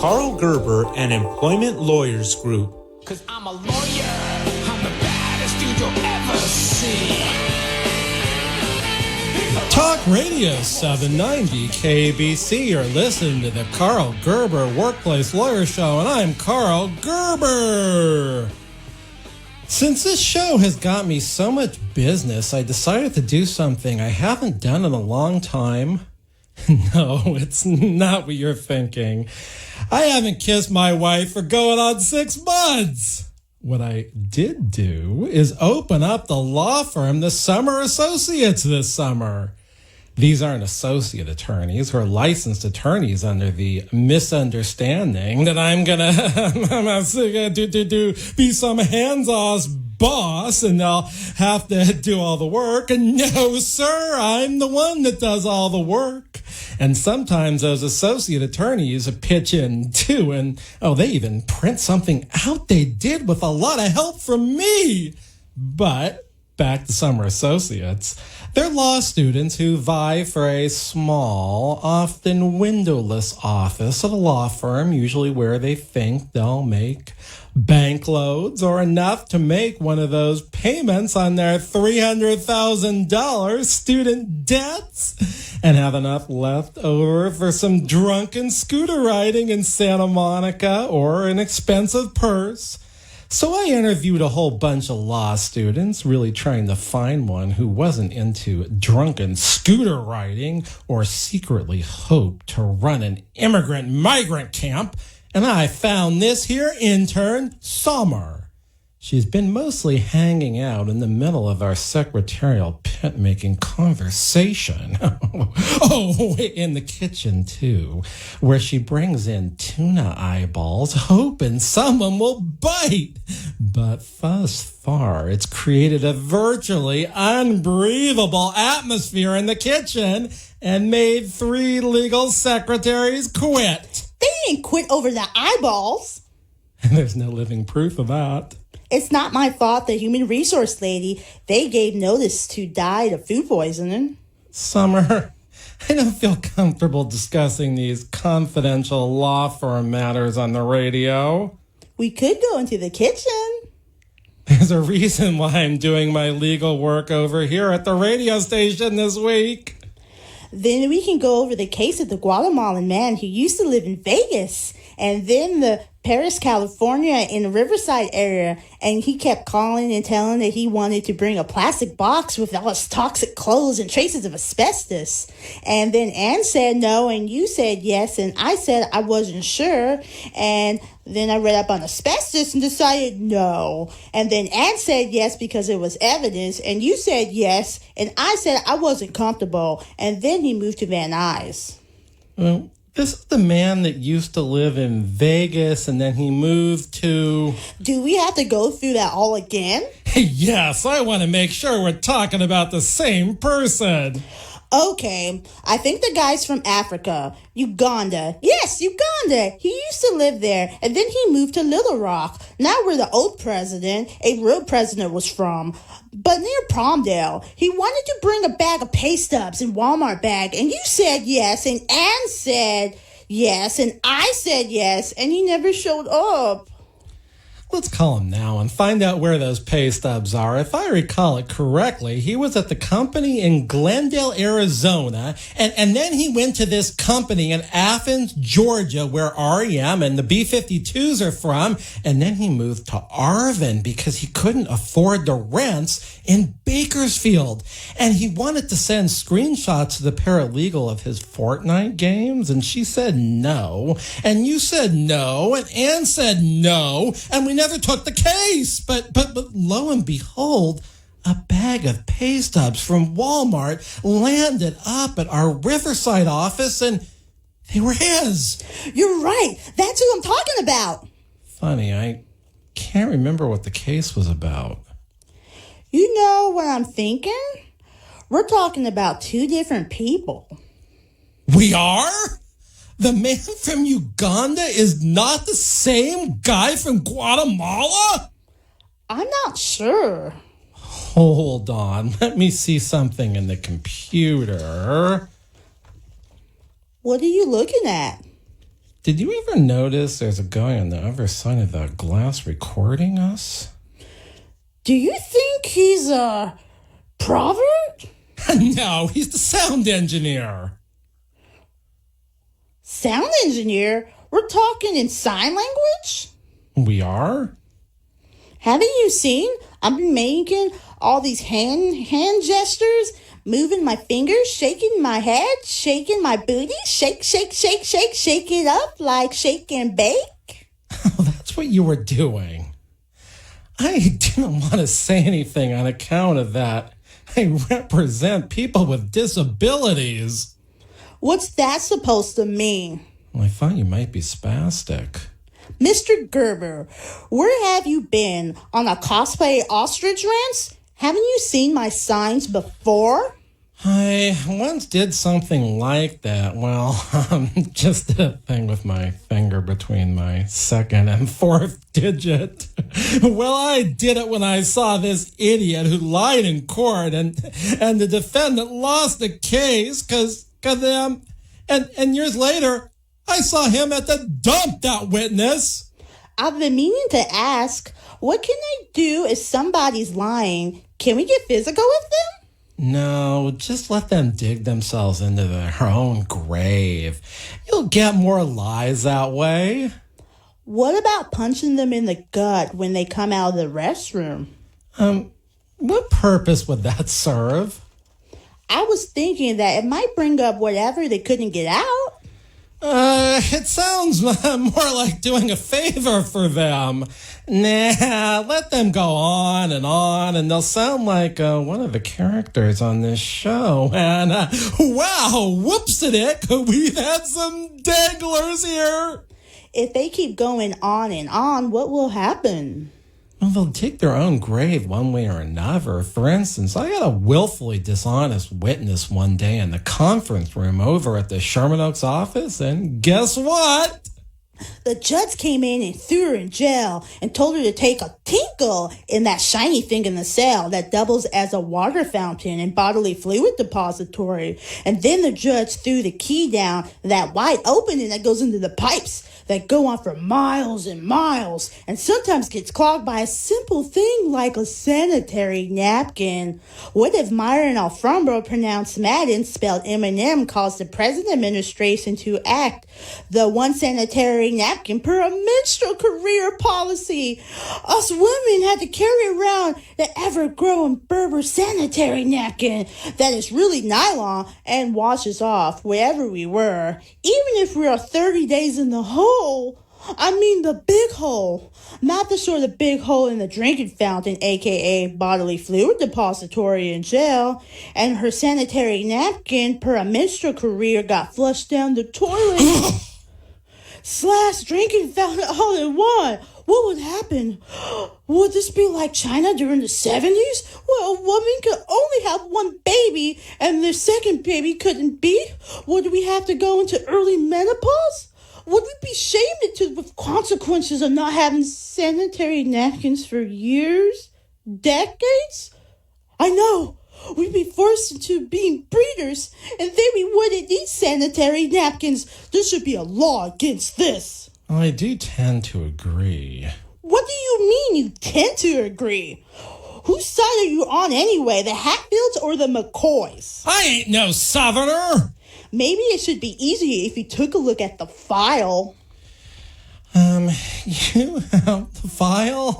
Karl Gerber and Employment Lawyers Group. Cause I'm a lawyer, I'm the baddest dude you'll ever see. Talk Radio 790 KABC. You're listening to the Karl Gerber Workplace Lawyer Show, and I'm Karl Gerber. Since this show has got me so much business, I decided to do something I haven't done in a long time. No, it's not what you're thinking. I haven't kissed my wife for going on 6 months. What I did do is open up the law firm, the Summer Associates, this summer. These aren't associate attorneys who are licensed attorneys under the misunderstanding that I'm gonna be some hands-off boss and I'll have to do all the work. And no, sir, I'm the one that does all the work. And sometimes those associate attorneys pitch in too, and they even print something out they did with a lot of help from me. But back to Summer Associates. They're law students who vie for a small, often windowless office at a law firm, usually where they think they'll make bank loads or enough to make one of those payments on their $300,000 student debts and have enough left over for some drunken scooter riding in Santa Monica or an expensive purse. So I interviewed a whole bunch of law students, really trying to find one who wasn't into drunken scooter riding or secretly hoped to run an migrant camp. And I found this here intern, Summer. She's been mostly hanging out in the middle of our secretarial pit-making conversation. In the kitchen, too, where she brings in tuna eyeballs, hoping someone will bite. But thus far, it's created a virtually unbreathable atmosphere in the kitchen and made 3 legal secretaries quit. They didn't quit over the eyeballs. And there's no living proof of that. It's not my fault the human resource lady they gave notice to died of food poisoning. Summer, I don't feel comfortable discussing these confidential law firm matters on the radio. We could go into the kitchen. There's a reason why I'm doing my legal work over here at the radio station this week. Then we can go over the case of the Guatemalan man who used to live in Vegas, and then the Paris, California, in the Riverside area, and he kept calling and telling that he wanted to bring a plastic box with all his toxic clothes and traces of asbestos. And then Ann said no, and you said yes, and I said I wasn't sure, and then I read up on asbestos and decided no. And then Ann said yes because it was evidence, and you said yes, and I said I wasn't comfortable, and then he moved to Van Nuys. Well, this is the man that used to live in Vegas and then he moved to... Do we have to go through that all again? Yes, I want to make sure we're talking about the same person. Okay, I think the guy's from Africa. Uganda. Yes, Uganda. He used to live there, and then he moved to Little Rock. Not where the old president, a real president, was from, but near Palmdale. He wanted to bring a bag of pay stubs in Walmart bag, and you said yes, and Ann said yes, and I said yes, and he never showed up. Let's call him now and find out where those pay stubs are. If I recall it correctly, he was at the company in Glendale, Arizona, and then he went to this company in Athens, Georgia, where REM and the B-52s are from, and then he moved to Arvin because he couldn't afford the rents in Bakersfield. And he wanted to send screenshots to the paralegal of his Fortnite games, and she said no, and you said no, and Ann said no, and we never took the case. But lo and behold, a bag of pay stubs from Walmart landed up at our Riverside office, and they were his. You're right. That's who I'm talking about. Funny, I can't remember what the case was about. You know what I'm thinking? We're talking about 2 different people. We are? The man from Uganda is not the same guy from Guatemala? I'm not sure. Hold on. Let me see something in the computer. What are you looking at? Did you ever notice there's a guy on the other side of the glass recording us? Do you think he's a pervert? No, he's the sound engineer. Sound engineer? We're talking in sign language? We are? Haven't you seen? I've been making all these hand gestures, moving my fingers, shaking my head, shaking my booty, shake, shake, shake, shake, shake it up like shake and bake. Oh, that's what you were doing. I didn't want to say anything on account of that. I represent people with disabilities. What's that supposed to mean? Well, I thought you might be spastic. Mr. Gerber, where have you been? On a cosplay ostrich rant? Haven't you seen my signs before? I once did something like that. Well, just a thing with my finger between my second and fourth digit. Well, I did it when I saw this idiot who lied in court and the defendant lost the case because and years later, I saw him at the dump, that witness. I've been meaning to ask, what can I do if somebody's lying? Can we get physical with them? No, just let them dig themselves into their own grave. You'll get more lies that way. What about punching them in the gut when they come out of the restroom? What purpose would that serve? I was thinking that it might bring up whatever they couldn't get out. It sounds more like doing a favor for them. Nah, let them go on, and they'll sound like one of the characters on this show. And, wow, whoopsie-dick, we've had some danglers here. If they keep going on and on, what will happen? Well, they'll dig their own grave one way or another. For instance, I had a willfully dishonest witness one day in the conference room over at the Sherman Oaks office, and guess what? The judge came in and threw her in jail and told her to take a tinkle in that shiny thing in the cell that doubles as a water fountain and bodily fluid depository. And then the judge threw the key down that wide opening that goes into the pipes that go on for miles and miles and sometimes gets clogged by a simple thing like a sanitary napkin. What if Myron Alfambro, pronounced Madden, spelled M&M, caused the present administration to act the one sanitary napkin per a menstrual career policy? Us women had to carry around the ever-growing Berber sanitary napkin that is really nylon and washes off wherever we were, even if we are 30 days in the hole. I mean the big hole, not the sort of big hole in the drinking fountain, aka bodily fluid depository in jail. And her sanitary napkin per a menstrual career got flushed down the toilet / drinking fountain all in one. What would happen? Would this be like China during the 70s? Where a woman could only have one baby and their second baby couldn't be? Would we have to go into early menopause? Would we be shamed into the consequences of not having sanitary napkins for years? Decades? I know. We'd be forced into being breeders, and then we wouldn't need sanitary napkins. There should be a law against this. Well, I do tend to agree. What do you mean you tend to agree? Whose side are you on anyway, the Hatfields or the McCoys? I ain't no southerner. Maybe it should be easier if you took a look at the file. You have the file?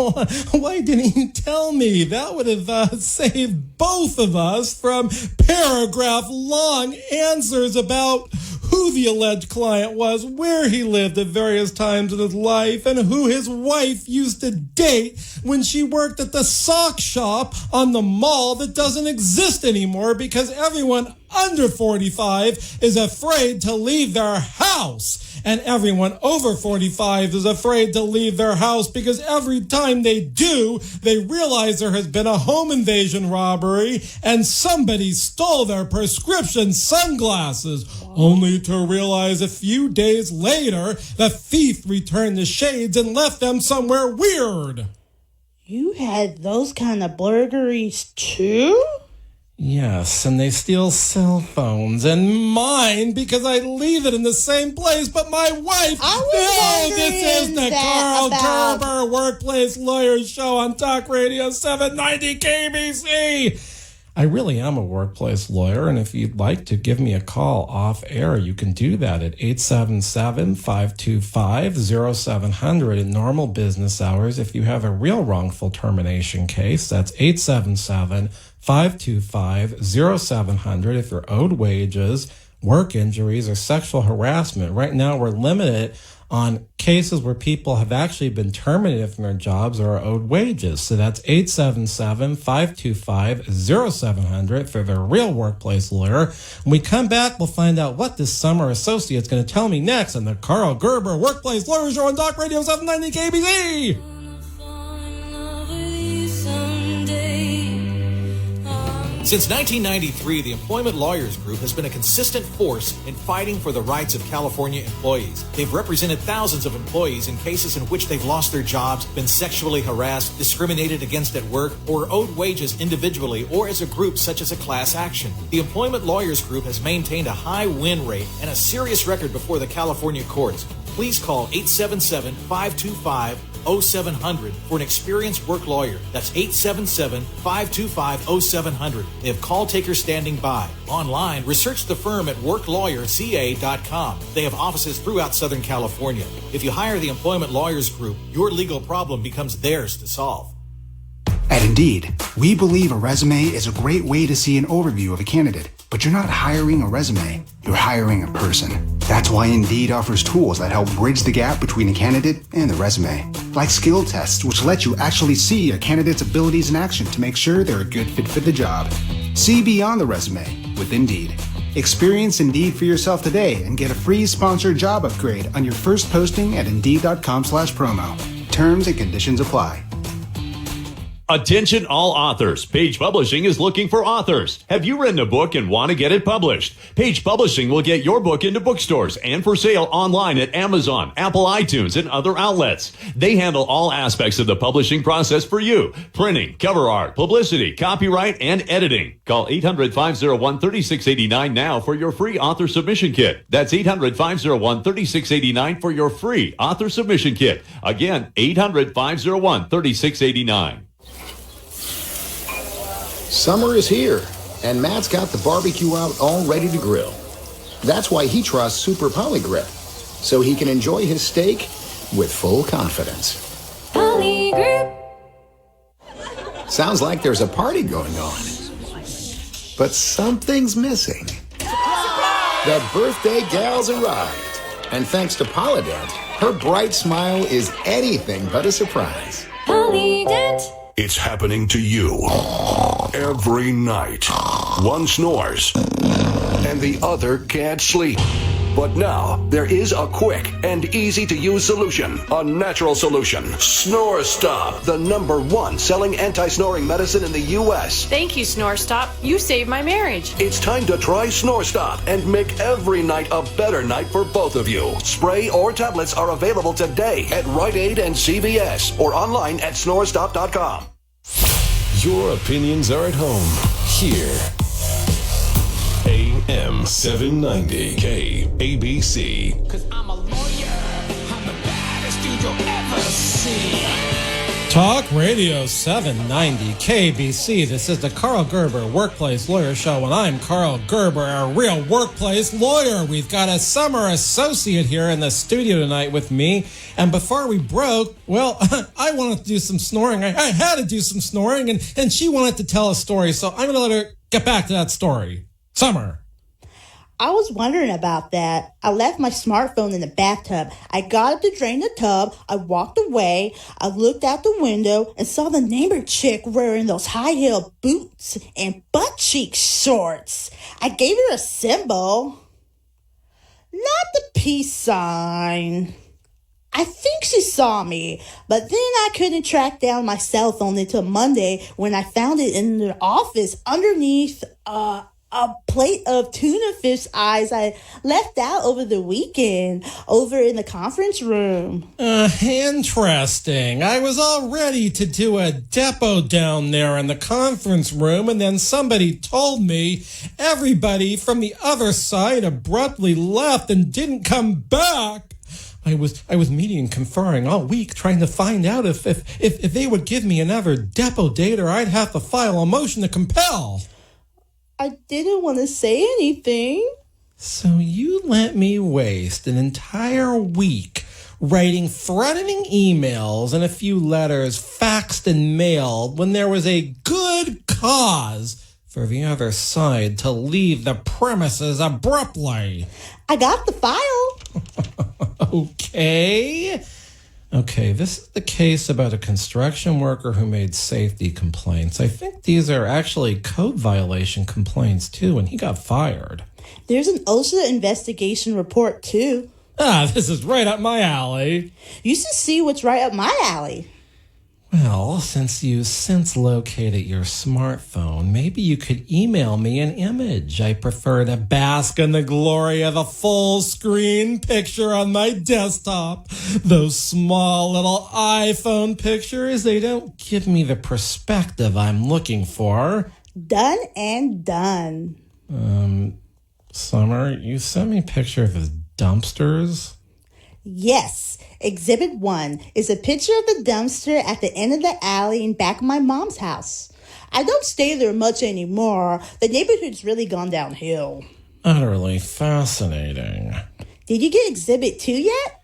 Why didn't you tell me? That would have saved both of us from paragraph-long answers about who the alleged client was, where he lived at various times in his life, and who his wife used to date when she worked at the sock shop on the mall that doesn't exist anymore because everyone under 45 is afraid to leave their house. And everyone over 45 is afraid to leave their house because every time they do, they realize there has been a home invasion robbery and somebody stole their prescription sunglasses, only to realize a few days later the thief returned the shades and left them somewhere weird. You had those kind of burglaries too? Yes, and they steal cell phones and mine because I leave it in the same place, but my wife... This is the Karl Gerber Workplace Lawyers Show on Talk Radio 790 KABC. I really am a workplace lawyer, and if you'd like to give me a call off air, you can do that at 877-525-0700 in normal business hours. If you have a real wrongful termination case, that's 877-525-0700. If you're owed wages, work injuries, or sexual harassment, right now we're limited on cases where people have actually been terminated from their jobs or are owed wages. So that's 877-525-0700 for the real workplace lawyer. When we come back, we'll find out what this summer associate's going to tell me next on the Karl Gerber Workplace Lawyer Show on Talk Radio 790 KABC. Since 1993, the Employment Lawyers Group has been a consistent force in fighting for the rights of California employees. They've represented thousands of employees in cases in which they've lost their jobs, been sexually harassed, discriminated against at work, or owed wages individually or as a group such as a class action. The Employment Lawyers Group has maintained a high win rate and a serious record before the California courts. Please call 877-525-0700 for an experienced work lawyer. That's 877-525-0700. They have call takers standing by. Online, research the firm at worklawyerca.com. They have offices throughout Southern California. If you hire the Employment Lawyers Group, your legal problem becomes theirs to solve. At Indeed, we believe a resume is a great way to see an overview of a candidate. But you're not hiring a resume, you're hiring a person. That's why Indeed offers tools that help bridge the gap between a candidate and the resume. Like skill tests, which let you actually see a candidate's abilities in action to make sure they're a good fit for the job. See beyond the resume with Indeed. Experience Indeed for yourself today and get a free sponsored job upgrade on your first posting at Indeed.com/promo. Terms and conditions apply. Attention all authors. Page Publishing is looking for authors. Have you written a book and want to get it published? Page Publishing will get your book into bookstores and for sale online at Amazon, Apple iTunes, and other outlets. They handle all aspects of the publishing process for you. Printing, cover art, publicity, copyright, and editing. Call 800-501-3689 now for your free author submission kit. That's 800-501-3689 for your free author submission kit. Again, 800-501-3689. Summer is here, and Matt's got the barbecue out all ready to grill. That's why he trusts Super Poly Grip, so he can enjoy his steak with full confidence. Poly Grip. Sounds like there's a party going on. But something's missing. The birthday gal's arrived, and thanks to Polydent, her bright smile is anything but a surprise. Polydent. It's happening to you every night. One snores and the other can't sleep. But now there is a quick and easy to use solution, a natural solution. Snore Stop, the #1 selling anti-snoring medicine in the U.S. Thank you, Snore Stop. You saved my marriage. It's time to try Snore Stop and make every night a better night for both of you. Spray or tablets are available today at Rite Aid and CVS or online at snorestop.com. Your opinions are at home here. AM790 KABC. Cause I'm a lawyer. I'm the baddest dude you'll ever see. Talk Radio 790 KABC. This is the Karl Gerber Workplace Lawyer Show, and I'm Karl Gerber, a real workplace lawyer. We've got a summer associate here in the studio tonight with me. And before we broke, well, I wanted to do some snoring. I had to do some snoring, and she wanted to tell a story, so I'm going to let her get back to that story. Summer. I was wondering about that. I left my smartphone in the bathtub. I got up to drain the tub. I walked away. I looked out the window and saw the neighbor chick wearing those high-heel boots and butt-cheek shorts. I gave her a symbol. Not the peace sign. I think she saw me, but then I couldn't track down my cell phone until Monday when I found it in the office underneath, a plate of tuna fish eyes I left out over the weekend over in the conference room. Interesting. I was all ready to do a depot down there in the conference room, and then somebody told me everybody from the other side abruptly left and didn't come back. I was meeting and conferring all week trying to find out if they would give me another depot date or I'd have to file a motion to compel. I didn't want to say anything. So you let me waste an entire week writing threatening emails and a few letters faxed and mailed when there was a good cause for the other side to leave the premises abruptly. I got the file. Okay, this is the case about a construction worker who made safety complaints. I think these are actually code violation complaints, too, and he got fired. There's an OSHA investigation report, too. This is right up my alley. You should see what's right up my alley. Well, since you since located your smartphone, maybe you could email me an image. I prefer to bask in the glory of a full screen picture on my desktop. Those small little iPhone pictures, they don't give me the perspective I'm looking for. Done and done. Summer, you sent me a picture of his dumpsters? Yes. Exhibit 1 is a picture of the dumpster at the end of the alley in back of my mom's house. I don't stay there much anymore. The neighborhood's really gone downhill. Utterly fascinating. Did you get Exhibit 2 yet?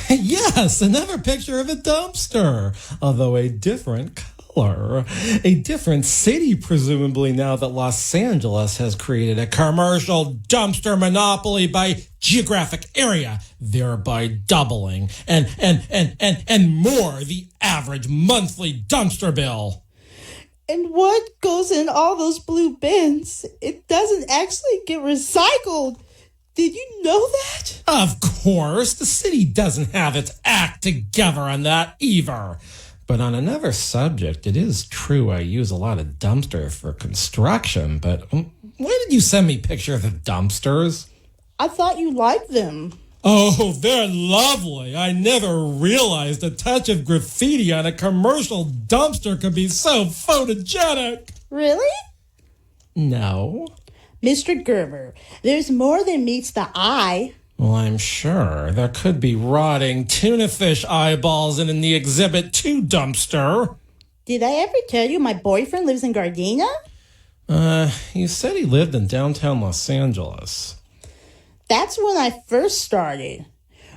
Yes, another picture of a dumpster, although a different color. A different city, presumably, now that Los Angeles has created a commercial dumpster monopoly by geographic area, thereby doubling and more the average monthly dumpster bill. And what goes in all those blue bins? It doesn't actually get recycled. Did you know that? Of course, the city doesn't have its act together on that either. But on another subject, it is true I use a lot of dumpster for construction, but why did you send me a picture of the dumpsters? I thought you liked them. Oh, they're lovely. I never realized a touch of graffiti on a commercial dumpster could be so photogenic. Really? No. Mr. Gerber, there's more than meets the eye. Well, I'm sure. There could be rotting tuna fish eyeballs in the Exhibit 2 dumpster. Did I ever tell you my boyfriend lives in Gardena? You said he lived in downtown Los Angeles. That's when I first started.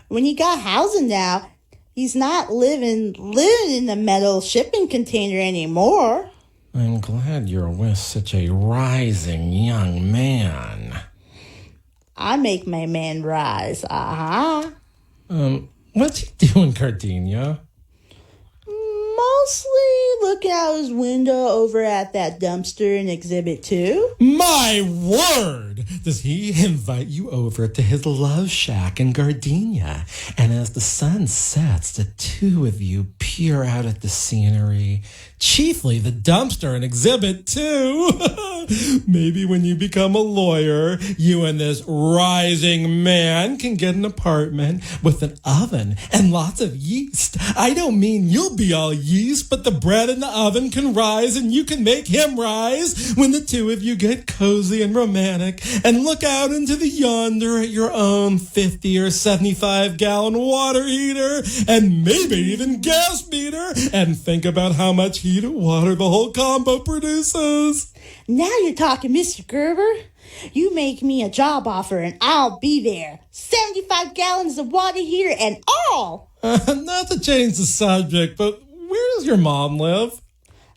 When he got housing now, he's not living in the metal shipping container anymore. I'm glad you're with such a rising young man. I make my man rise. What's he doing, Gardenia? Mostly looking out his window over at that dumpster in Exhibit 2. My word! Does he invite you over to his love shack in Gardenia? And as the sun sets, the two of you peer out at the scenery, chiefly the dumpster in Exhibit 2. Maybe when you become a lawyer, you and this rising man can get an apartment with an oven and lots of yeast. I don't mean you'll be all yeast, but the bread in the oven can rise and you can make him rise when the two of you get cozy and romantic and look out into the yonder at your own 50 or 75 gallon water heater and maybe even gas meter and think about how much heat and water the whole combo produces. Now you're talking, Mr. Gerber. You make me a job offer and I'll be there. 75 gallons of water heater and all. Not to change the subject, but where does your mom live?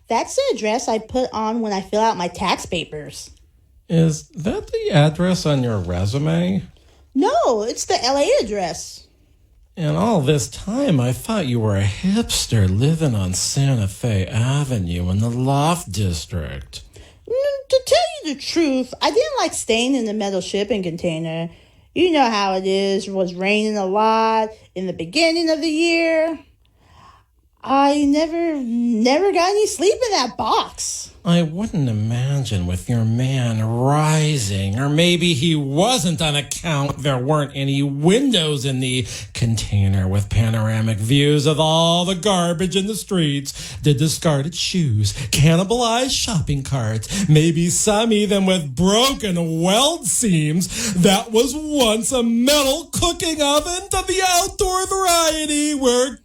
That's the address I put on when I fill out my tax papers. Is that the address on your resume? No, it's the LA address. And all this time, I thought you were a hipster living on Santa Fe Avenue in the Loft District. To tell you the truth, I didn't like staying in the metal shipping container. You know how it is. It was raining a lot in the beginning of the year. I never got any sleep in that box. I wouldn't imagine with your man rising, or maybe he wasn't on account there weren't any windows in the container with panoramic views of all the garbage in the streets, the discarded shoes, cannibalized shopping carts, maybe some even with broken weld seams. That was once a metal cooking oven to the outdoor variety where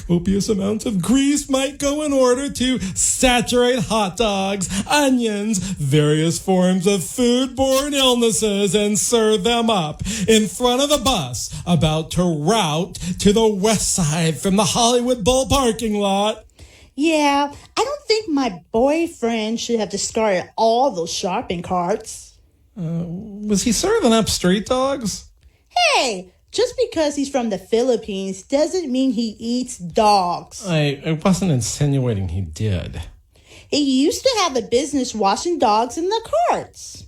copious amounts of grease might go in order to saturate hot dogs, onions, various forms of foodborne illnesses, and serve them up in front of the bus about to route to the west side from the Hollywood Bowl parking lot. Yeah, I don't think my boyfriend should have discarded all those shopping carts. Was he serving up street dogs? Hey! Just because he's from the Philippines doesn't mean he eats dogs. I wasn't insinuating he did. He used to have a business washing dogs in the carts.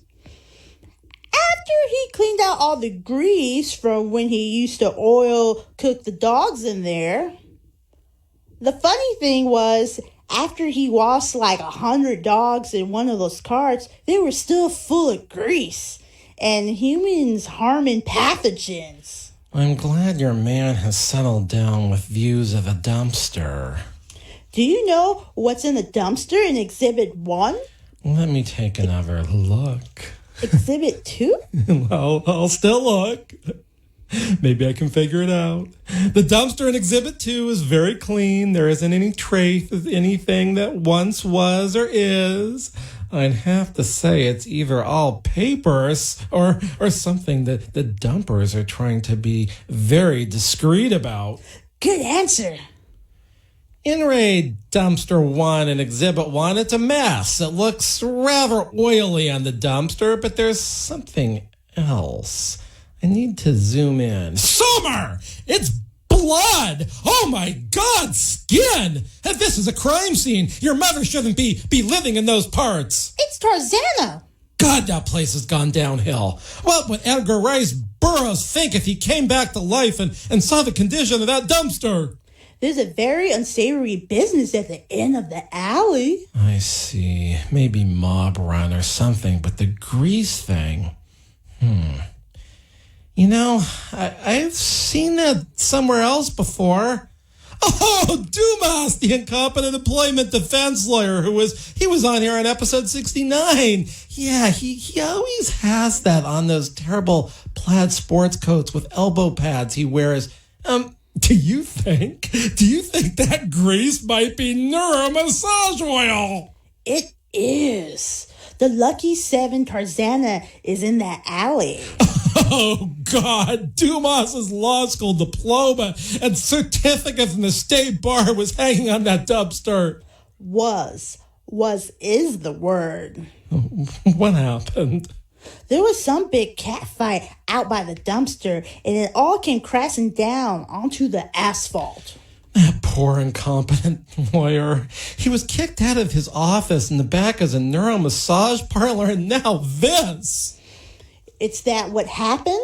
After he cleaned out all the grease from when he used to oil cook the dogs in there, the funny thing was, after he washed like 100 dogs in one of those carts, they were still full of grease and humans harming pathogens. I'm glad your man has settled down with views of a dumpster. Do you know what's in the dumpster in Exhibit 1? Let me take another look. Exhibit 2? I'll still look. Maybe I can figure it out. The dumpster in Exhibit 2 is very clean. There isn't any trace of anything that once was or is. I'd have to say it's either all papers or something that the dumpers are trying to be very discreet about. Good answer. In raid dumpster 1 in Exhibit 1, it's a mess. It looks rather oily on the dumpster, but there's something else. I need to zoom in. Summer! It's blood! Oh my God, skin! And this is a crime scene. Your mother shouldn't be living in those parts. It's Tarzana. God, that place has gone downhill. What would Edgar Rice Burroughs think if he came back to life and saw the condition of that dumpster? There's a very unsavory business at the end of the alley. I see. Maybe mob run or something, but the grease thing... You know, I've seen that somewhere else before. Oh, Dumas, the incompetent employment defense lawyer he was on here on episode 69. Yeah, he always has that on those terrible plaid sports coats with elbow pads he wears. Do you think that grease might be Nuru massage oil? It is. The Lucky 7 Tarzana is in that alley. Oh, God. Dumas's law school diploma and certificate from the state bar was hanging on that dumpster. Was is the word. What happened? There was some big cat fight out by the dumpster, and it all came crashing down onto the asphalt. That poor incompetent lawyer. He was kicked out of his office in the back as a neuro massage parlor, and now this. It's that what happened?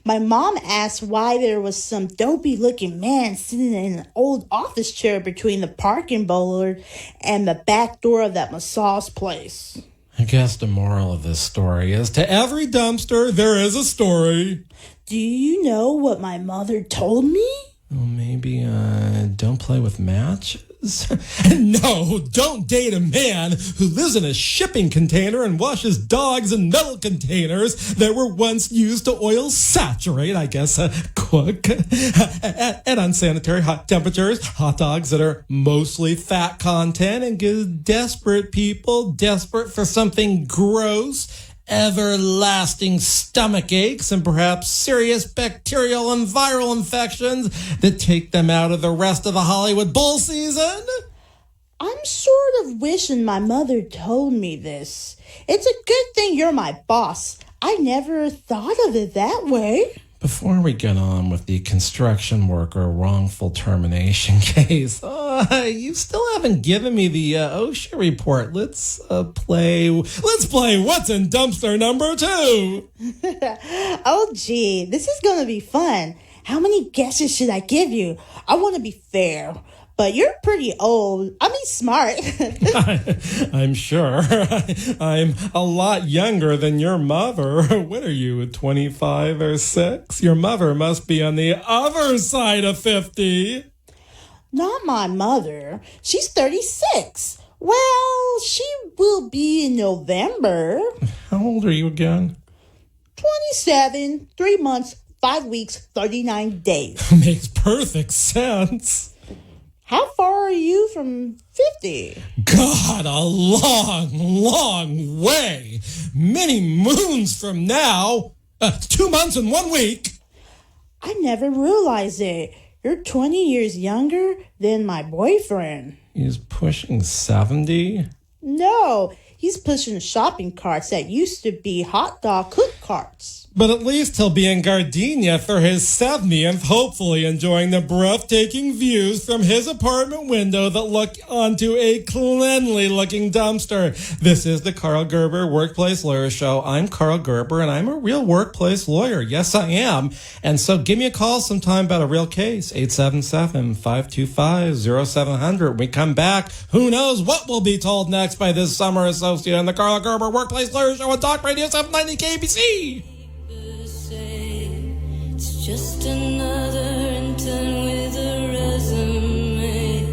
My mom asked why there was some dopey-looking man sitting in an old office chair between the parking bollard and the back door of that massage place. I guess the moral of this story is to every dumpster there is a story. Do you know what my mother told me? Well, maybe don't play with matches? No, don't date a man who lives in a shipping container and washes dogs in metal containers that were once used to oil saturate, I guess, cook, at unsanitary hot temperatures, hot dogs that are mostly fat content and give desperate people desperate for something gross, everlasting stomach aches, and perhaps serious bacterial and viral infections that take them out of the rest of the Hollywood Bowl season? I'm sort of wishing my mother told me this. It's a good thing you're my boss. I never thought of it that way. Before we get on with the construction worker wrongful termination case, you still haven't given me the OSHA report. Let's play What's in Dumpster number 2. Oh, gee, this is going to be fun. How many guesses should I give you? I want to be fair. But you're pretty old. I mean, smart. I'm sure. I'm a lot younger than your mother. What are you, 25 or 6? Your mother must be on the other side of 50. Not my mother. She's 36. Well, she will be in November. How old are you again? 27, 3 months, 5 weeks, 39 days. Makes perfect sense. How far are you from 50? God, a long, long way. Many moons from now. 2 months and 1 week. I never realized it. You're 20 years younger than my boyfriend. He's pushing 70? No, he's pushing shopping carts that used to be hot dog cook carts. But at least he'll be in Gardenia for his 70th, hopefully enjoying the breathtaking views from his apartment window that look onto a cleanly-looking dumpster. This is the Karl Gerber Workplace Lawyer Show. I'm Karl Gerber, and I'm a real workplace lawyer. Yes, I am. And so give me a call sometime about a real case, 877-525-0700. When we come back, who knows what will be told next by this summer associate on the Karl Gerber Workplace Lawyer Show on Talk Radio 790 KABC. It's just another intern with a resume.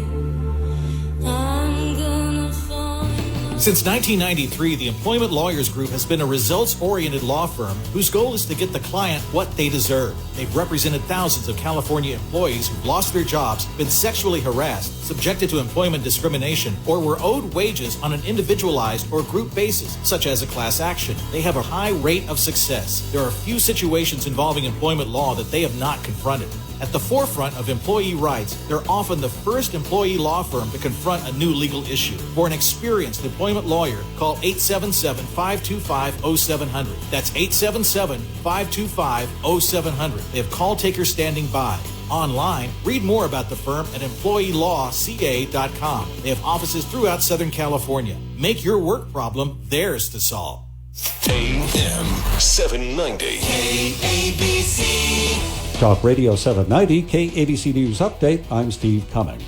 I'm gonna find. Since 1993, the Employment Lawyers Group has been a results-oriented law firm whose goal is to get the client what they deserve. They've represented thousands of California employees who've lost their jobs, been sexually harassed, subjected to employment discrimination, or were owed wages on an individualized or group basis, such as a class action. They have a high rate of success. There are few situations involving employment law that they have not confronted. At the forefront of employee rights, they're often the first employee law firm to confront a new legal issue. For an experienced employment lawyer, call 877-525-0700. That's 877-525-0700. They have call takers standing by. Online, read more about the firm at employeelawca.com. They have offices throughout Southern California. Make your work problem theirs to solve. AM790. KABC. Talk Radio 790, KABC News Update. I'm Steve Cumming.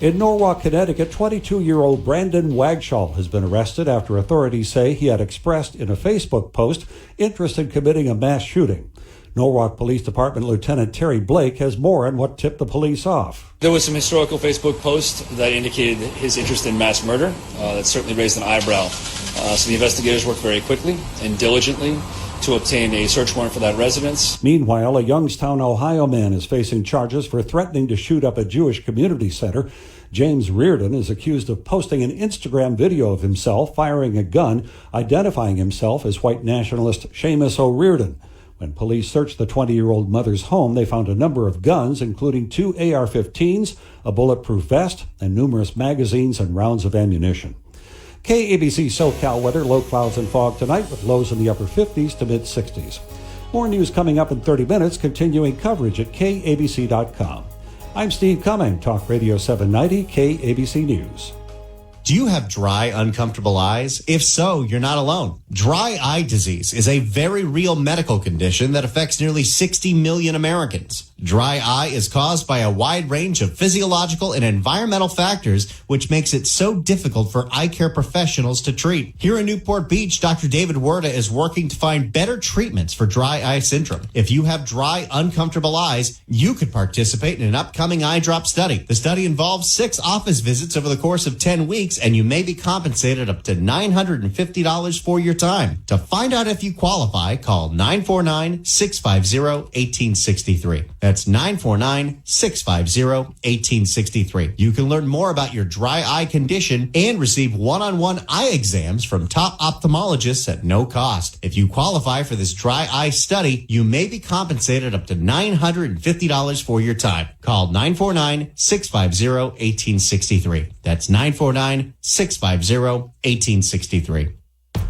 In Norwalk, Connecticut, 22-year-old Brandon Wagshall has been arrested after authorities say he had expressed in a Facebook post interest in committing a mass shooting. Norwalk Police Department Lieutenant Terry Blake has more on what tipped the police off. There was some historical Facebook posts that indicated his interest in mass murder. That certainly raised an eyebrow. So the investigators worked very quickly and diligently to obtain a search warrant for that residence. Meanwhile, a Youngstown, Ohio man is facing charges for threatening to shoot up a Jewish community center. James Reardon is accused of posting an Instagram video of himself firing a gun, identifying himself as white nationalist Seamus O'Riordan. When police searched the 20-year-old mother's home, they found a number of guns, including 2 AR-15s, a bulletproof vest, and numerous magazines and rounds of ammunition. KABC SoCal weather, low clouds and fog tonight with lows in the upper 50s to mid-60s. More news coming up in 30 minutes, continuing coverage at KABC.com. I'm Steve Cumming, Talk Radio 790, KABC News. Do you have dry, uncomfortable eyes? If so, you're not alone. Dry eye disease is a very real medical condition that affects nearly 60 million Americans. Dry eye is caused by a wide range of physiological and environmental factors, which makes it so difficult for eye care professionals to treat. Here in Newport Beach, Dr. David Werda is working to find better treatments for dry eye syndrome. If you have dry, uncomfortable eyes, you could participate in an upcoming eye drop study. The study involves 6 office visits over the course of 10 weeks, and you may be compensated up to $950 for your time. To find out if you qualify, call 949-650-1863. That's 949-650-1863. You can learn more about your dry eye condition and receive one-on-one eye exams from top ophthalmologists at no cost. If you qualify for this dry eye study, you may be compensated up to $950 for your time. Call 949-650-1863. That's 949-650-1863.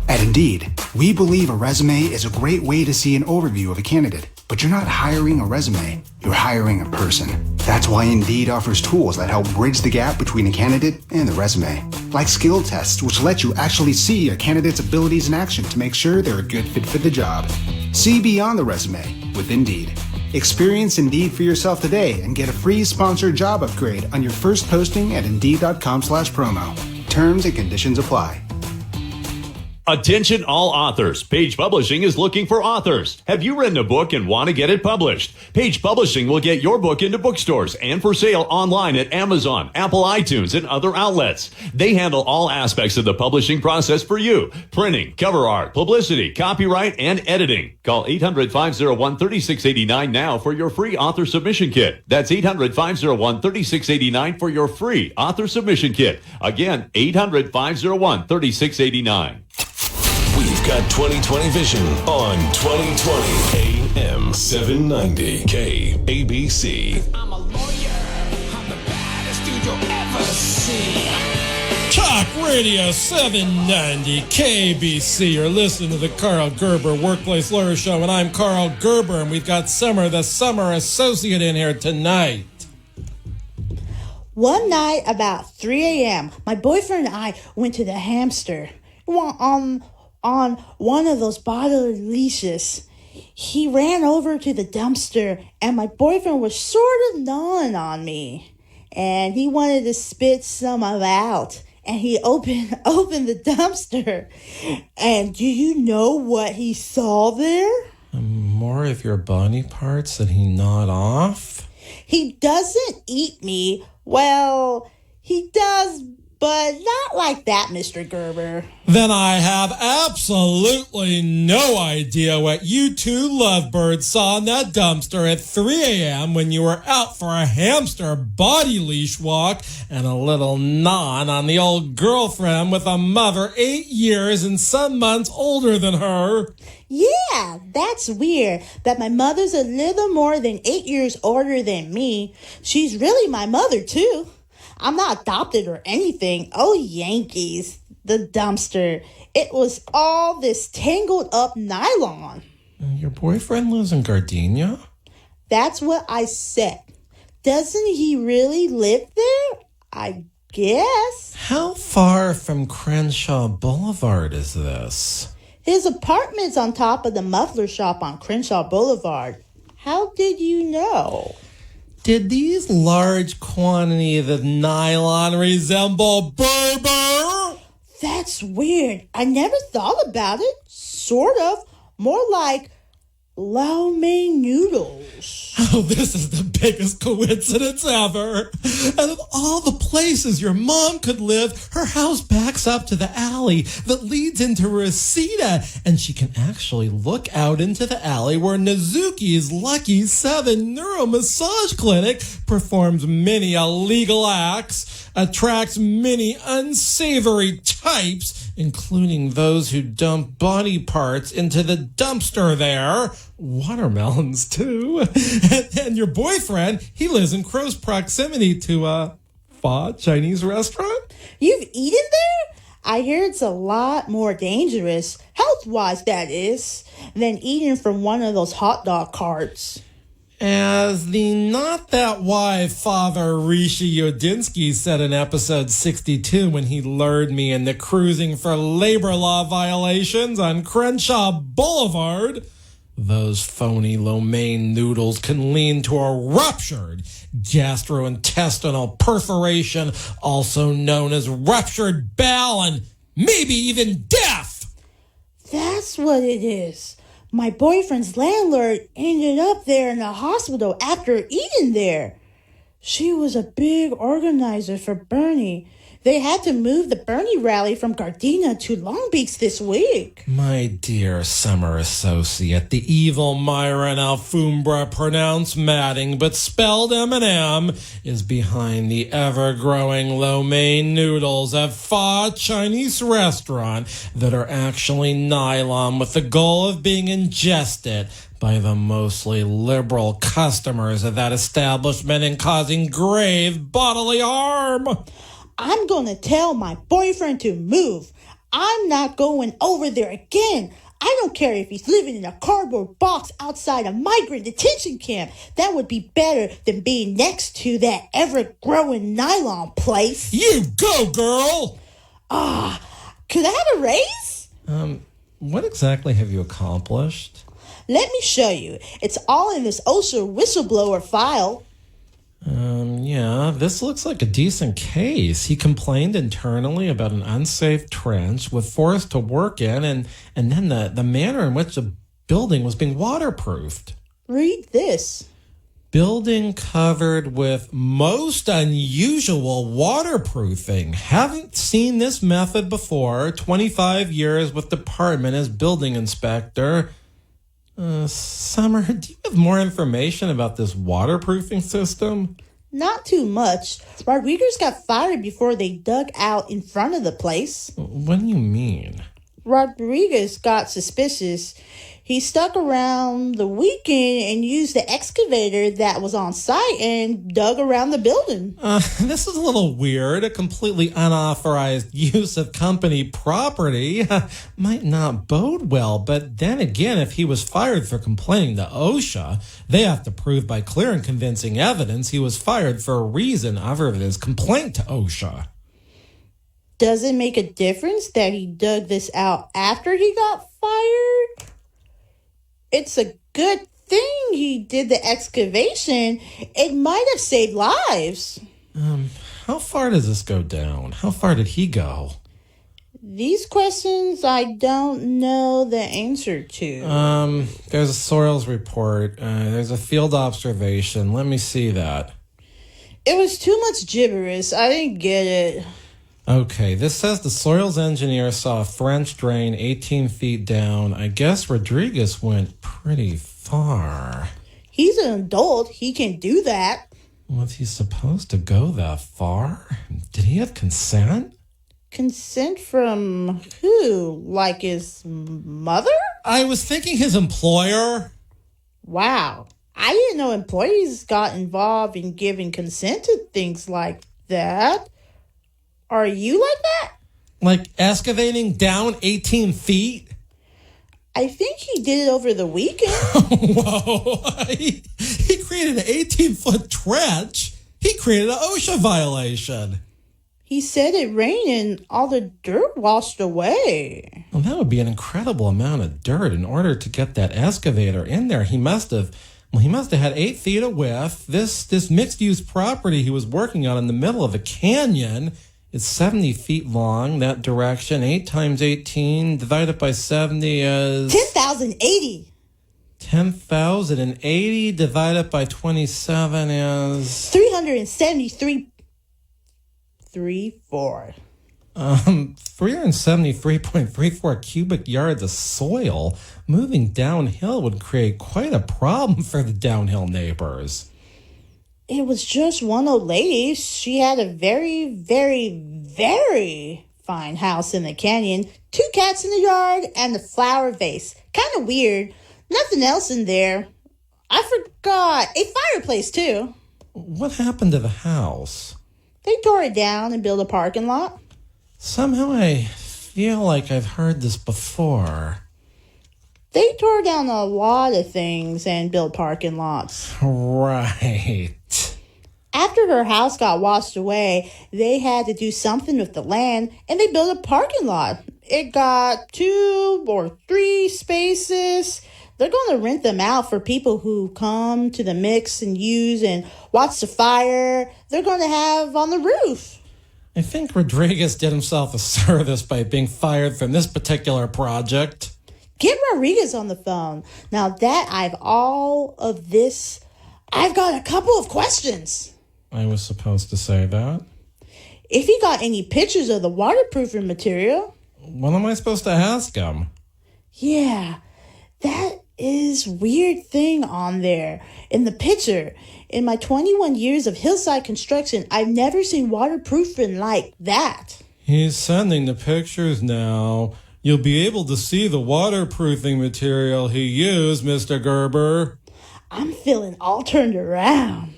At Indeed, we believe a resume is a great way to see an overview of a candidate. But you're not hiring a resume, you're hiring a person. That's why Indeed offers tools that help bridge the gap between a candidate and the resume. Like skill tests, which let you actually see a candidate's abilities in action to make sure they're a good fit for the job. See beyond the resume with Indeed. Experience Indeed for yourself today and get a free sponsored job upgrade on your first posting at Indeed.com/promo. Terms and conditions apply. Attention all authors. Page Publishing is looking for authors. Have you written a book and want to get it published? Page Publishing will get your book into bookstores and for sale online at Amazon, Apple iTunes, and other outlets. They handle all aspects of the publishing process for you. Printing, cover art, publicity, copyright, and editing. Call 800-501-3689 now for your free author submission kit. That's 800-501-3689 for your free author submission kit. Again, 800-501-3689. We've got 2020 vision on 2020 AM790 KABC. I'm a lawyer. I'm the baddest dude you'll ever see. Talk Radio 790 KABC. You're listening to the Karl Gerber Workplace Lawyer Show, and I'm Karl Gerber, and we've got Summer, the summer associate, in here tonight. One night about 3 a.m., my boyfriend and I went to the hamster on one of those bodily leashes. He ran over to the dumpster, and my boyfriend was sort of gnawing on me, and he wanted to spit some of out. And he opened the dumpster, and do you know what he saw there? More of your body parts that he gnawed off? He doesn't eat me. Well, he does, but not like that, Mr. Gerber. Then I have absolutely no idea what you two lovebirds saw in that dumpster at 3 a.m. when you were out for a hamster body leash walk and a little gnaw on the old girlfriend with a mother 8 years and some months older than her. Yeah, that's weird, that my mother's a little more than 8 years older than me. She's really my mother, too. I'm not adopted or anything. Oh, Yankees. The dumpster. It was all this tangled up nylon. Your boyfriend lives in Gardenia? That's what I said. Doesn't he really live there? I guess. How far from Crenshaw Boulevard is this? His apartment's on top of the muffler shop on Crenshaw Boulevard. How did you know? Did these large quantities of nylon resemble Berber? That's weird. I never thought about it. Sort of. More like lo mein noodles. Oh, this is the biggest coincidence ever. Out of all the places your mom could live, her house backs up to the alley that leads into Reseda, and she can actually look out into the alley where Nazuki's Lucky 7 Nuru Massage Clinic performs many illegal acts, attracts many unsavory types, including those who dump body parts into the dumpster there. Watermelons, too. And your boyfriend, he lives in close proximity to a pho Chinese restaurant. You've eaten there? I hear it's a lot more dangerous, health-wise that is, than eating from one of those hot dog carts. As the not-that-wise father Rishi Yodinsky said in episode 62 when he lured me into cruising for labor law violations on Crenshaw Boulevard, those phony lo mein noodles can lead to a ruptured gastrointestinal perforation, also known as ruptured bowel, and maybe even death. That's what it is. My boyfriend's landlord ended up there in the hospital after eating there. She was a big organizer for Bernie. They had to move the Bernie rally from Gardena to Long Beach this week. My dear summer associate, the evil Myron Alfumbra, pronounced Matting but spelled M&M, is behind the ever-growing lo mein noodles at Pho Chinese restaurant that are actually nylon with the goal of being ingested by the mostly liberal customers of that establishment and causing grave bodily harm. I'm going to tell my boyfriend to move. I'm not going over there again. I don't care if he's living in a cardboard box outside a migrant detention camp. That would be better than being next to that ever-growing nylon place. You go, girl! Could I have a raise? What exactly have you accomplished? Let me show you. It's all in this OSHA whistleblower file. Yeah, this looks like a decent case. He complained internally about an unsafe trench with forced to work in, and then the manner in which the building was being waterproofed. Read this. Building covered with most unusual waterproofing. Haven't seen this method before. 25 years with department as building inspector. Summer, do you have more information about this waterproofing system? Not too much. Rodriguez got fired before they dug out in front of the place. What do you mean? Rodriguez got suspicious. He stuck around the weekend and used the excavator that was on site and dug around the building. This is a little weird. A completely unauthorized use of company property might not bode well. But then again, if he was fired for complaining to OSHA, they have to prove by clear and convincing evidence he was fired for a reason other than his complaint to OSHA. Does it make a difference that he dug this out after he got fired? It's a good thing he did the excavation. It might have saved lives. How far does this go down? How far did he go? These questions I don't know the answer to. There's a soils report. There's a field observation. Let me see that. It was too much gibberish. I didn't get it. Okay, this says the soils engineer saw a French drain 18 feet down. I guess Rodriguez went pretty far. He's an adult. He can do that. Was he supposed to go that far? Did he have consent? Consent from who? Like his mother? I was thinking his employer. Wow. I didn't know employees got involved in giving consent to things like that. Are you like that? Like excavating down 18 feet? I think he did it over the weekend. Whoa. He created an 18-foot trench. He created an OSHA violation. He said it rained and all the dirt washed away. Well, that would be an incredible amount of dirt. In order to get that excavator in there, he must have had 8 feet of width. This mixed-use property he was working on in the middle of a canyon. It's 70 feet long, that direction. 8 times 18 divided by 70 is... 10,080. 10,080 divided by 27 is... 373.34. 373.34 cubic yards of soil moving downhill would create quite a problem for the downhill neighbors. It was just one old lady. She had a very, very, very fine house in the canyon. 2 cats in the yard and the flower vase. Kind of weird. Nothing else in there. I forgot. A fireplace, too. What happened to the house? They tore it down and built a parking lot. Somehow I feel like I've heard this before. They tore down a lot of things and built parking lots. Right. After her house got washed away, they had to do something with the land, and they built a parking lot. It got 2 or 3 spaces. They're going to rent them out for people who come to the mix and use and watch the fire. They're going to have on the roof. I think Rodriguez did himself a service by being fired from this particular project. Get Rodriguez on the phone. Now that I've got a couple of questions. I was supposed to say that. If he got any pictures of the waterproofing material. What am I supposed to ask him? Yeah, that is weird thing on there. In the picture, in my 21 years of hillside construction, I've never seen waterproofing like that. He's sending the pictures now. You'll be able to see the waterproofing material he used, Mr. Gerber. I'm feeling all turned around.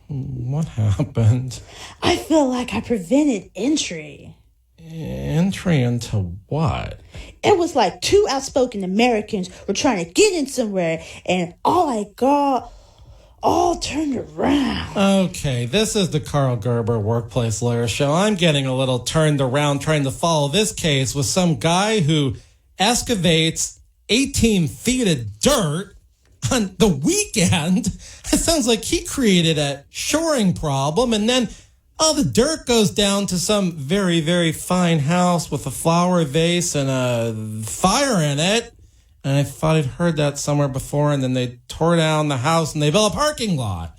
What happened? I feel like I prevented entry. Entry into what? It was like 2 outspoken Americans were trying to get in somewhere, and all I got all turned around. Okay, this is the Karl Gerber Workplace Lawyer Show. I'm getting a little turned around trying to follow this case with some guy who excavates 18 feet of dirt on the weekend. It sounds like he created a shoring problem, and then all the dirt goes down to some very, very fine house with a flower vase and a fire in it. And I thought I'd heard that somewhere before, and then they tore down the house and they built a parking lot.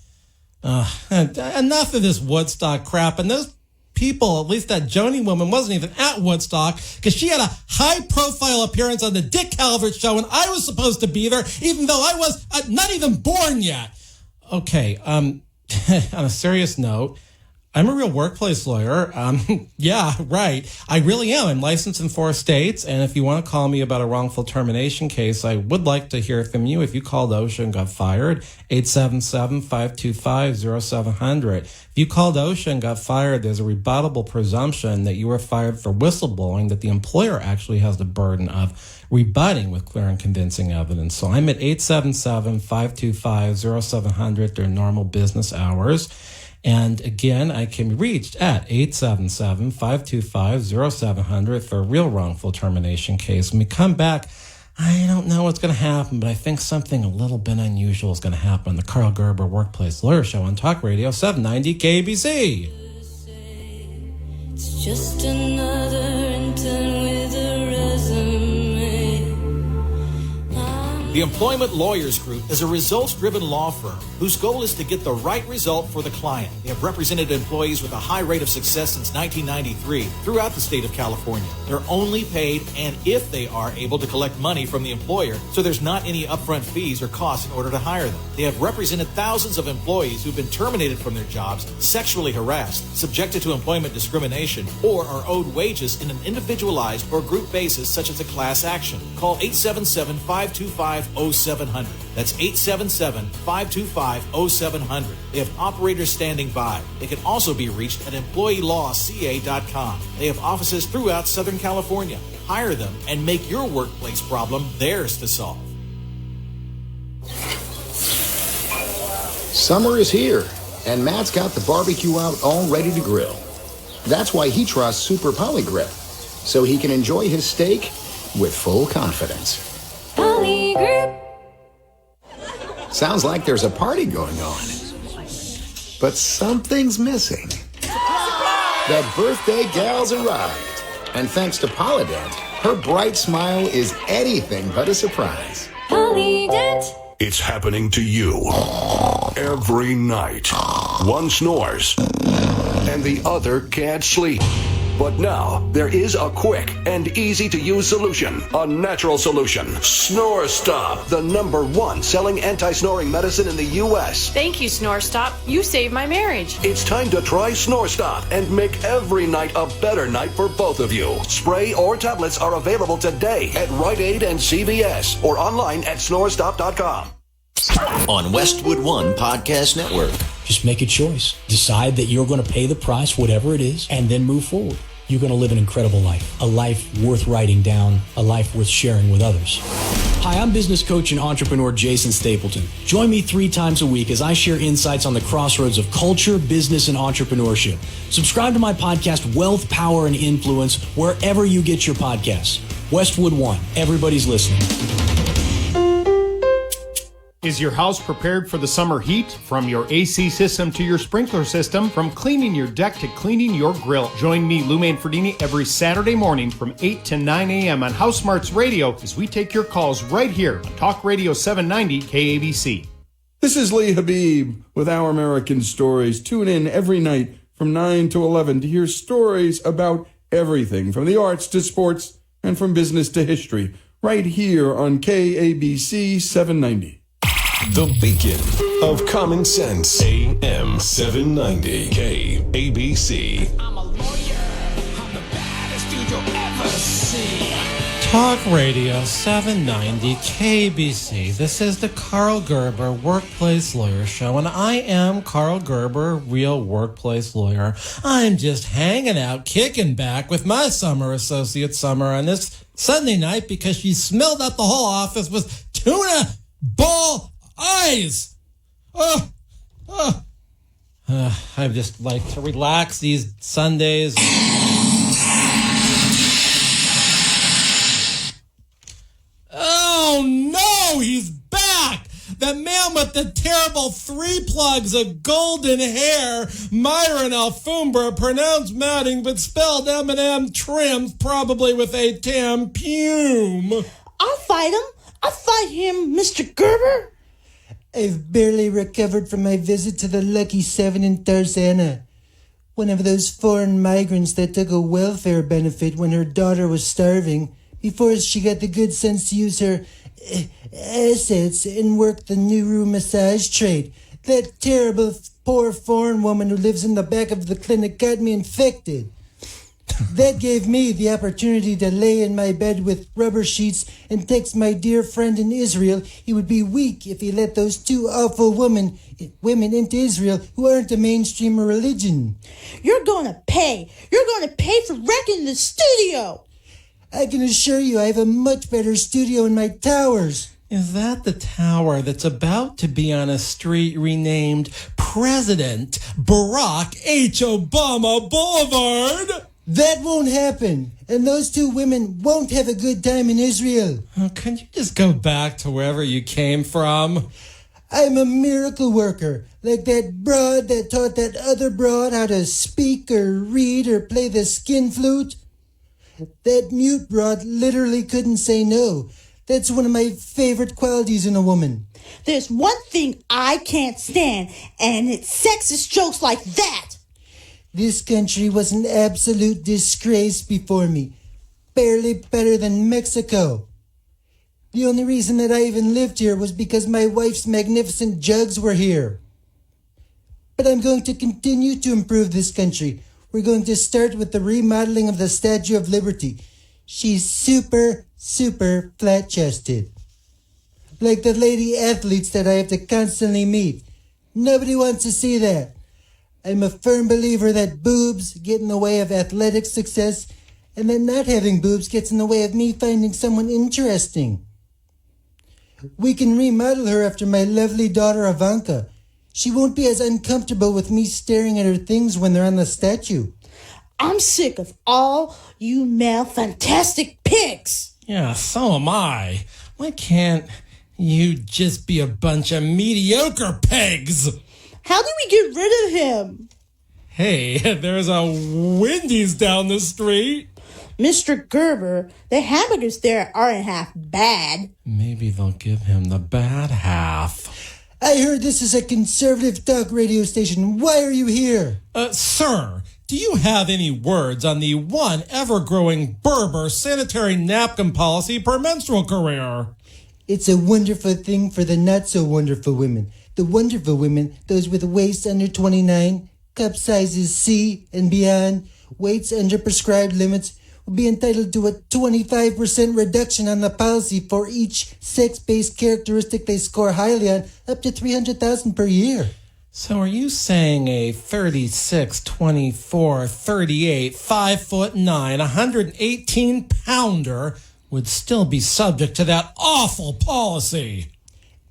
Enough of this Woodstock crap. And those people, at least that Joni woman, wasn't even at Woodstock because she had a high-profile appearance on the Dick Calvert show, and I was supposed to be there, even though I was not even born yet. Okay, on a serious note, I'm a real workplace lawyer. Yeah, right. I really am. I'm licensed in 4 states, and if you want to call me about a wrongful termination case, I would like to hear from you. If you called OSHA and got fired, 877-525-0700. If you called OSHA and got fired, there's a rebuttable presumption that you were fired for whistleblowing, that the employer actually has the burden of rebutting with clear and convincing evidence. So I'm at 877-525-0700 during normal business hours. And again, I can be reached at 877-525-0700 for a real wrongful termination case. When we come back, I don't know what's going to happen, but I think something a little bit unusual is going to happen on the Karl Gerber Workplace Lawyer Show on Talk Radio 790 KABC. It's just another intern with a resume. The Employment Lawyers Group is a results-driven law firm whose goal is to get the right result for the client. They have represented employees with a high rate of success since 1993 throughout the state of California. They're only paid and if they are able to collect money from the employer, so there's not any upfront fees or costs in order to hire them. They have represented thousands of employees who've been terminated from their jobs, sexually harassed, subjected to employment discrimination, or are owed wages in an individualized or group basis such as a class action. Call 877-525-0700. That's 877-525-0700. They have operators standing by. They can also be reached at employeelawca.com. They have offices throughout Southern California. Hire them and make your workplace problem theirs to solve. Summer is here, and Matt's got the barbecue out all ready to grill. That's why he trusts Super Poly Grip, so he can enjoy his steak with full confidence. Poly Grip. Sounds like there's a party going on. But something's missing. The birthday gal's arrived. And thanks to Polydent, her bright smile is anything but a surprise. Polydent. It's happening to you every night. One snores, and the other can't sleep. But now, there is a quick and easy-to-use solution. A natural solution. Snore Stop, the #1 selling anti-snoring medicine in the U.S. Thank you, Snore Stop. You saved my marriage. It's time to try Snore Stop and make every night a better night for both of you. Spray or tablets are available today at Rite Aid and CVS or online at snorestop.com. On Westwood One Podcast Network. Just make a choice. Decide that you're going to pay the price, whatever it is, and then move forward. You're going to live an incredible life, a life worth writing down, a life worth sharing with others. Hi, I'm business coach and entrepreneur Jason Stapleton. Join me 3 times a week as I share insights on the crossroads of culture, business, and entrepreneurship. Subscribe to my podcast, Wealth, Power, and Influence, wherever you get your podcasts. Westwood One. Everybody's listening. Is your house prepared for the summer heat? From your AC system to your sprinkler system, from cleaning your deck to cleaning your grill. Join me, Lou Manfredini, every Saturday morning from 8 to 9 a.m. on House Smarts Radio as we take your calls right here on Talk Radio 790 KABC. This is Lee Habib with Our American Stories. Tune in every night from 9 to 11 to hear stories about everything, from the arts to sports and from business to history, right here on KABC 790. The beacon of common sense. AM 790 KABC. I'm a lawyer. I'm the baddest dude you'll ever see. Talk Radio 790 KABC. This is the Karl Gerber Workplace Lawyer Show, and I am Karl Gerber, real workplace lawyer. I'm just hanging out, kicking back with my summer associate Summer on this Sunday night because she smelled out the whole office with tuna ball eyes. I just like to relax these Sundays. Oh no, he's back. example, 3 plugs of golden hair, Myron Alfumba, pronounced matting but spelled M&M trims, probably with a tampume. I'll fight him, Mr. Gerber. I've barely recovered from my visit to the Lucky 7 in Tarzana. One of those foreign migrants that took a welfare benefit when her daughter was starving before she got the good sense to use her assets and work the Nuru massage trade. That terrible, poor foreign woman who lives in the back of the clinic got me infected. That gave me the opportunity to lay in my bed with rubber sheets and text my dear friend in Israel he would be weak if he let those 2 awful women into Israel who aren't a mainstream religion. You're going to pay. You're going to pay for wrecking the studio. I can assure you I have a much better studio in my towers. Is that the tower that's about to be on a street renamed President Barack H. Obama Boulevard? That won't happen, and those 2 women won't have a good time in Israel. Oh, can you just go back to wherever you came from? I'm a miracle worker, like that broad that taught that other broad how to speak or read or play the skin flute. That mute broad literally couldn't say no. That's one of my favorite qualities in a woman. There's one thing I can't stand, and it's sexist jokes like that. This country was an absolute disgrace before me. Barely better than Mexico. The only reason that I even lived here was because my wife's magnificent jugs were here. But I'm going to continue to improve this country. We're going to start with the remodeling of the Statue of Liberty. She's super, super flat-chested. Like the lady athletes that I have to constantly meet. Nobody wants to see that. I'm a firm believer that boobs get in the way of athletic success, and that not having boobs gets in the way of me finding someone interesting. We can remodel her after my lovely daughter Ivanka. She won't be as uncomfortable with me staring at her things when they're on the statue. I'm sick of all you male fantastic pigs. Yeah, so am I. Why can't you just be a bunch of mediocre pigs? How do we get rid of him? Hey, there's a Wendy's down the street. Mr. Gerber, the hamburgers there aren't half bad. Maybe they'll give him the bad half. I heard this is a conservative talk radio station. Why are you here? Sir, do you have any words on the one ever-growing Berber sanitary napkin policy per menstrual career? It's a wonderful thing for the not-so-wonderful women. The wonderful women, those with waists under 29, cup sizes C and beyond, weights under prescribed limits, will be entitled to a 25% reduction on the policy for each sex-based characteristic they score highly on, up to $300,000 per year. So are you saying a 36, 24, 38, 5'9", 118-pounder would still be subject to that awful policy?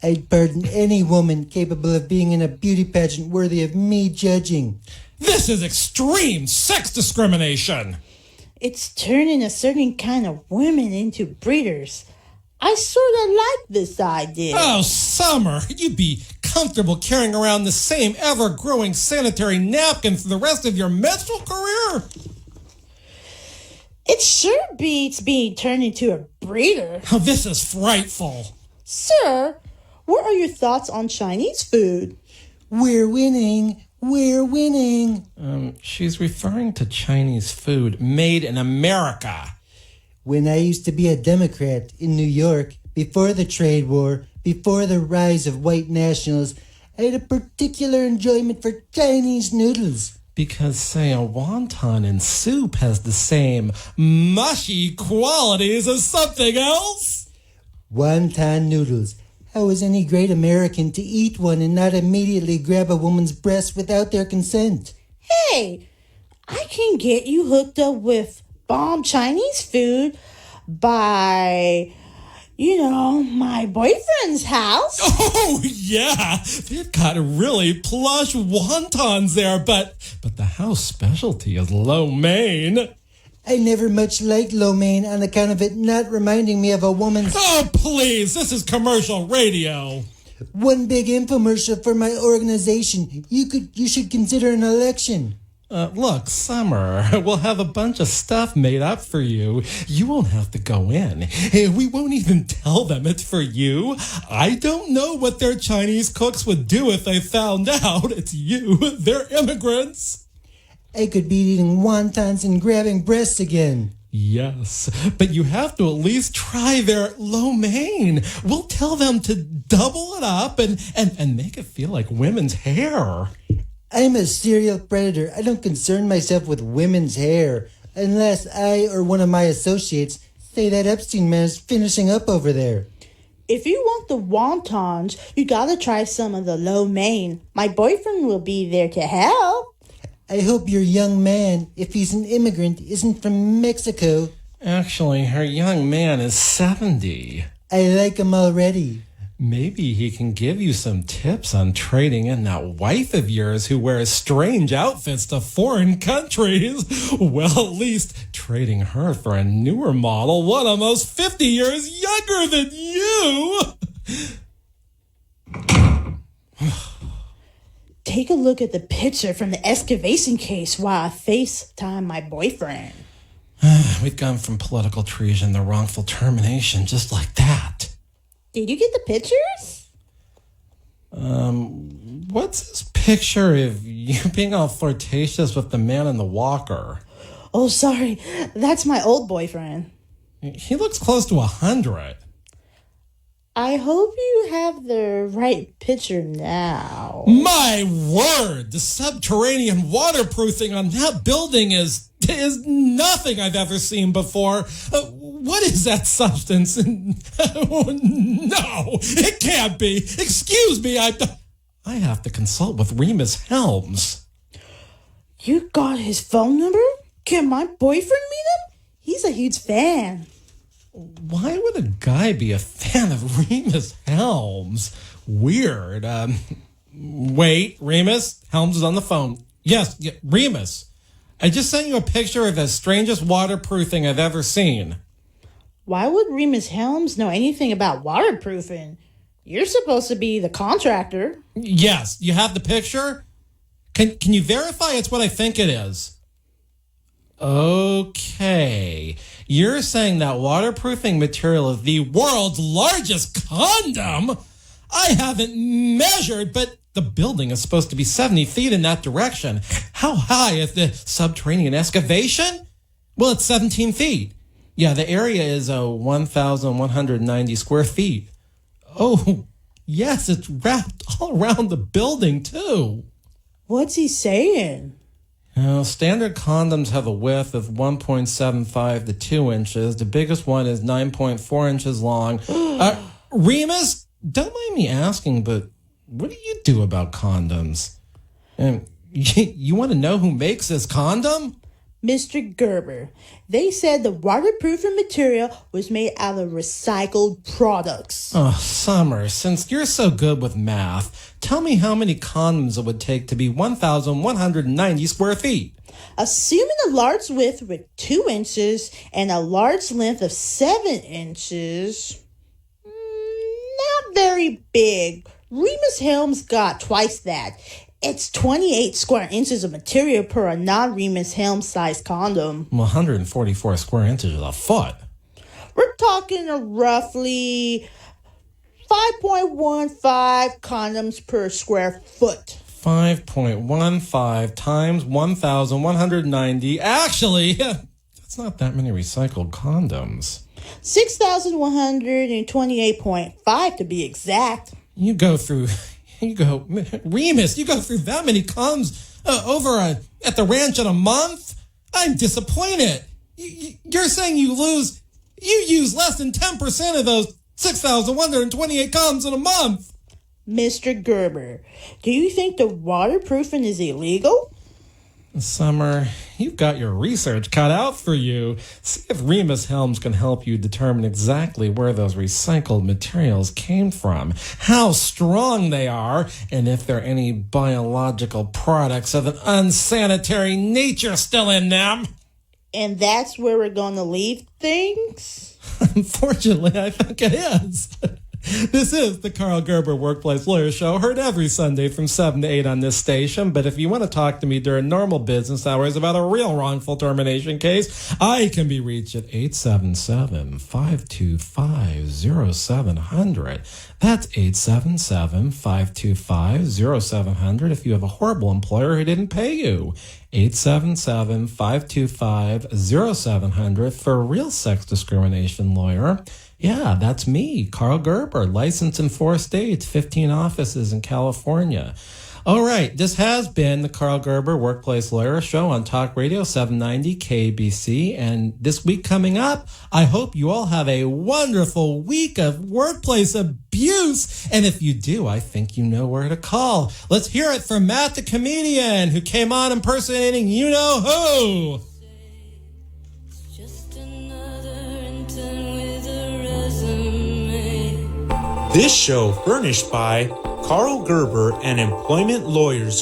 I'd pardon any woman capable of being in a beauty pageant worthy of me judging. This is extreme sex discrimination. It's turning a certain kind of women into breeders. I sort of like this idea. Oh, Summer, you'd be comfortable carrying around the same ever-growing sanitary napkin for the rest of your menstrual career? It sure beats being turned into a breeder. Oh, this is frightful. Sir, what are your thoughts on Chinese food? We're winning. We're winning. She's referring to Chinese food made in America. When I used to be a Democrat in New York, before the trade war, before the rise of white nationals, I had a particular enjoyment for Chinese noodles. Because, say, a wonton in soup has the same mushy qualities as something else? Wonton noodles. How is any great American to eat one and not immediately grab a woman's breast without their consent? Hey, I can get you hooked up with bomb Chinese food by, my boyfriend's house. Oh, yeah. They've got really plush wontons there, but the house specialty is lo mein. I never much liked lo mein on account of it not reminding me of a woman's... Oh, please, this is commercial radio. One big infomercial for my organization. You should consider an election. Look, Summer, we'll have a bunch of stuff made up for you. You won't have to go in. We won't even tell them it's for you. I don't know what their Chinese cooks would do if they found out it's you. They're immigrants. I could be eating wontons and grabbing breasts again. Yes, but you have to at least try their lo mein. We'll tell them to double it up and make it feel like women's hair. I'm a serial predator. I don't concern myself with women's hair unless I or one of my associates say that Epstein man is finishing up over there. If you want the wontons, you gotta try some of the lo mein. My boyfriend will be there to help. I hope your young man, if he's an immigrant, isn't from Mexico. Actually, her young man is 70. I like him already. Maybe he can give you some tips on trading in that wife of yours who wears strange outfits to foreign countries. Well, at least trading her for a newer model, one almost 50 years younger than you. Take a look at the picture from the excavation case while I FaceTime my boyfriend. We've gone from political treason to wrongful termination just like that. Did you get the pictures? What's this picture of you being all flirtatious with the man in the walker? Oh, sorry. That's my old boyfriend. He looks close to 100. I hope you have the right picture now. My word! The subterranean waterproofing on that building is nothing I've ever seen before. What is that substance? Oh, no, it can't be. Excuse me, I have to consult with Remus Helms. You got his phone number? Can my boyfriend meet him? He's a huge fan. Why would a guy be a fan of Remus Helms? Weird. Wait, Remus? Helms is on the phone. Yes, Remus. I just sent you a picture of the strangest waterproofing I've ever seen. Why would Remus Helms know anything about waterproofing? You're supposed to be the contractor. Yes, you have the picture? Can you verify it's what I think it is? Okay. You're saying that waterproofing material is the world's largest condom? I haven't measured, but the building is supposed to be 70 feet in that direction. How high is the subterranean excavation? Well, it's 17 feet. Yeah, the area is 1,190 square feet. Oh, yes, it's wrapped all around the building, too. What's he saying? Standard condoms have a width of 1.75 to 2 inches. The biggest one is 9.4 inches long. Remus, don't mind me asking, but what do you do about condoms? You want to know who makes this condom? Mr. Gerber. They said the waterproofing material was made out of recycled products. Oh, Summer, since you're so good with math, tell me how many condoms it would take to be 1,190 square feet. Assuming a large width with 2 inches and a large length of 7 inches, not very big. Remus Helms got twice that. It's 28 square inches of material per a non-Remus Helms size condom. 144 square inches is a foot. We're talking roughly 5.15 condoms per square foot. 5.15 times 1,190. Actually, that's not that many recycled condoms. 6,128.5 to be exact. Remus, you go through that many condoms over at the ranch in a month? I'm disappointed. You're saying you use less than 10% of those 6,128 condoms in a month. Mr. Gerber, do you think the waterproofing is illegal? Summer, you've got your research cut out for you. See if Remus Helms can help you determine exactly where those recycled materials came from, how strong they are, and if there are any biological products of an unsanitary nature still in them. And that's where we're going to leave things? Unfortunately, I think it is. This is the Karl Gerber Workplace Lawyer Show, heard every Sunday from 7 to 8 on this station. But if you want to talk to me during normal business hours about a real wrongful termination case, I can be reached at 877-525-0700. That's 877-525-0700 if you have a horrible employer who didn't pay you. 877-525-0700 for a real sex discrimination lawyer. Yeah, that's me, Karl Gerber, licensed in 4 states, 15 offices in California. All right, this has been the Karl Gerber Workplace Lawyer Show on Talk Radio 790 KABC. And this week coming up, I hope you all have a wonderful week of workplace abuse. And if you do, I think you know where to call. Let's hear it from Matt the comedian who came on impersonating you-know-who. This show furnished by Karl Gerber and Employment Lawyers